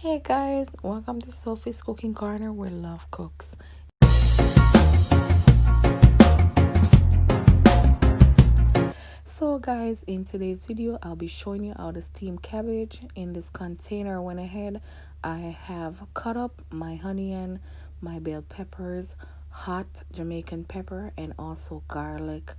Hey guys, welcome to Sophie's Cooking Corner where love cooks. So guys, in today's video, I'll be showing you how to steam cabbage. In this container I went ahead, I have cut up my onion, my bell peppers, hot Jamaican pepper, and also garlic.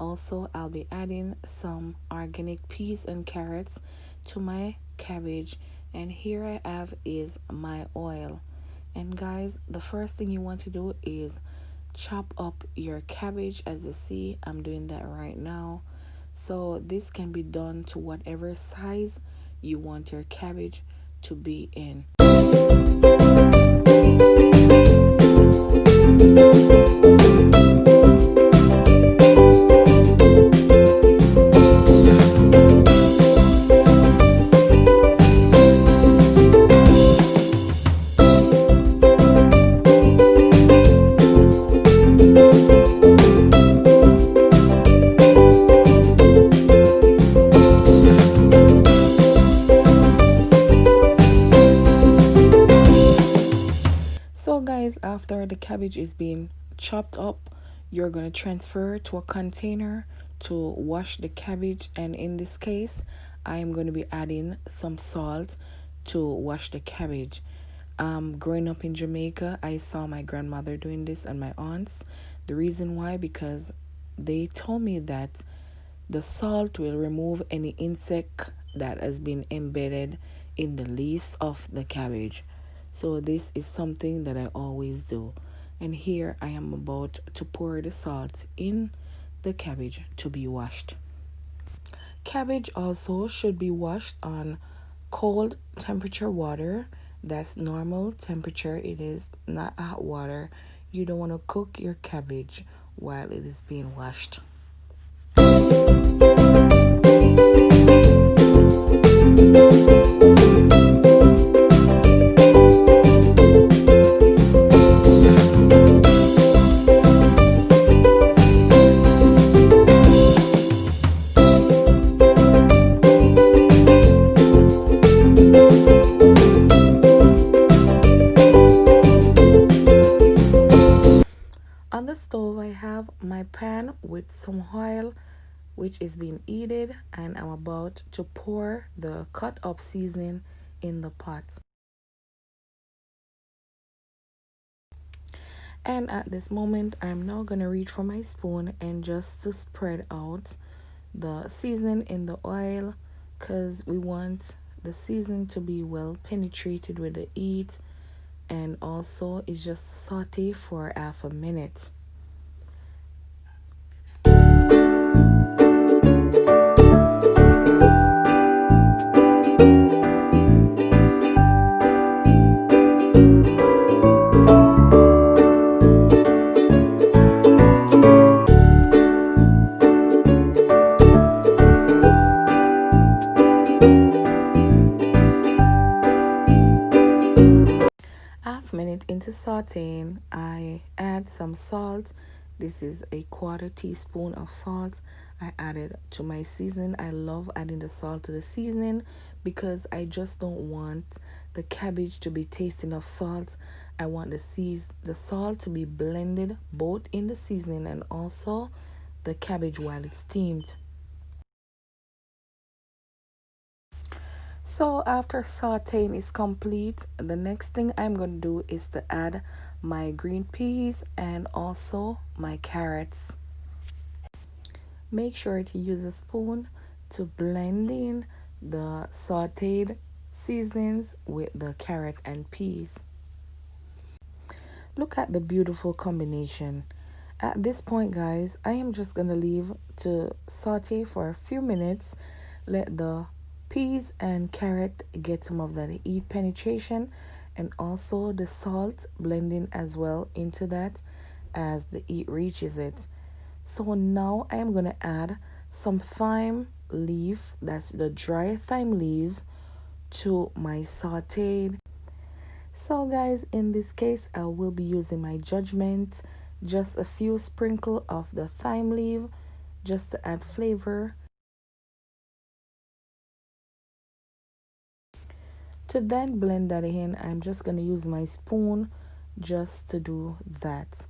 Also, I'll be adding some organic peas and carrots to my cabbage. And here I have is my oil. And guys, the first thing you want to do is chop up your cabbage. As you see, I'm doing that right now. So this can be done to whatever size you want your cabbage to be in. So guys, after the cabbage is being chopped up, you're going to transfer to a container to wash the cabbage, and in this case I'm going to be adding some salt to wash the cabbage. Growing up in Jamaica, I saw my grandmother doing this and my aunts. The reason why, because they told me that the salt will remove any insect that has been embedded in the leaves of the cabbage. So this is something that I always do. And here I am about to pour the salt in the cabbage to be washed. Cabbage also should be washed on cold temperature water. That's normal temperature. It is not hot water. You don't want to cook your cabbage while it is being washed. On the stove, I have my pan with some oil which is being heated, and I'm about to pour the cut up seasoning in the pot. And at this moment, I'm now gonna reach for my spoon and just to spread out the seasoning in the oil, because we want the seasoning to be well penetrated with the heat, and also it's just saute for half a minute. Half minute into sauteing, I add some salt. This is a quarter teaspoon of salt I added to my seasoning. I love adding the salt to the seasoning because I just don't want the cabbage to be tasting of salt. I want the salt to be blended both in the seasoning and also the cabbage while it's steamed. So after sauteing is complete, the next thing I'm going to do is to add my green peas and also my carrots. Make sure to use a spoon to blend in the sauteed seasonings with the carrot and peas. Look at the beautiful combination. At this point, guys, I am just going to leave to saute for a few minutes. Let the peas and carrot get some of that heat penetration, and also the salt blending as well into that as the heat reaches it. So now I am going to add some thyme leaf, that's the dry thyme leaves, to my sauteed. So guys, in this case I will be using my judgment, just a few sprinkle of the thyme leaf just to add flavor. To then blend that in, I'm just going to use my spoon just to do that.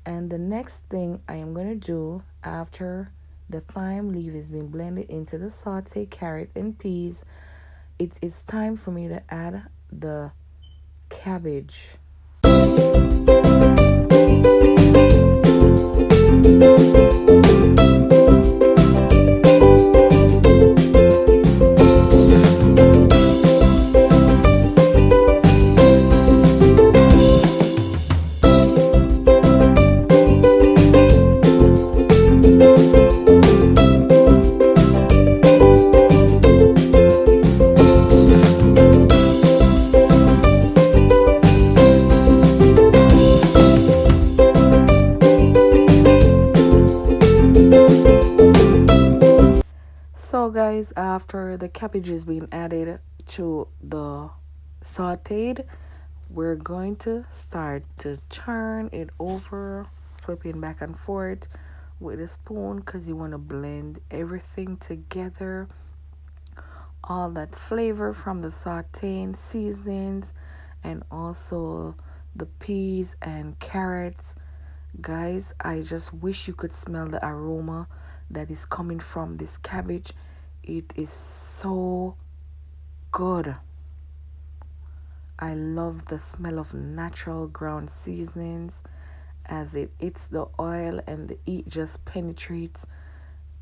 And the next thing I am going to do after the thyme leaf has been blended into the sauteed carrot and peas, it is time for me to add the cabbage. So guys, after the cabbage is being added to the sauteed, we're going to start to turn it over, flipping back and forth with a spoon because you want to blend everything together. All that flavor from the sauteing seasonings and also the peas and carrots. Guys, I just wish you could smell the aroma that is coming from this cabbage. It is so good. I love the smell of natural ground seasonings as it hits the oil and the heat just penetrates.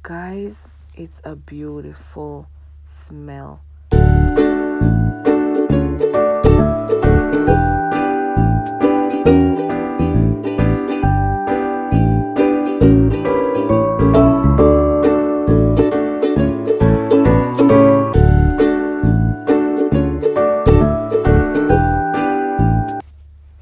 Guys, it's a beautiful smell.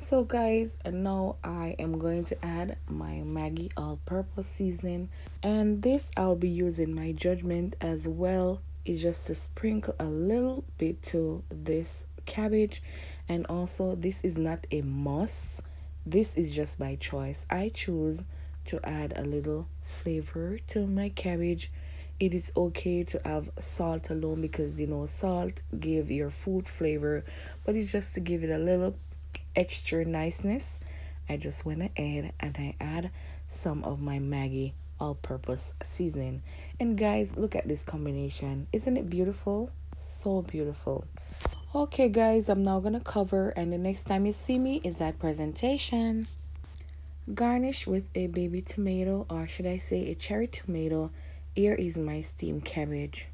So guys, and now I am going to add my Maggi all-purpose seasoning, and this I'll be using my judgment as well. Is just to sprinkle a little bit to this cabbage, and also this is not a must. This is just by choice. I choose to add a little flavor to my cabbage. It is okay to have salt alone because you know salt give your food flavor, but it's just to give it a little extra niceness. I just went ahead and I add some of my Maggi all-purpose seasoning. And guys, look at this combination. Isn't it beautiful? So beautiful. Okay guys, I'm now gonna cover, and the next time you see me is that presentation. Garnish with a baby tomato, or should I say a cherry tomato. Here is my steamed cabbage.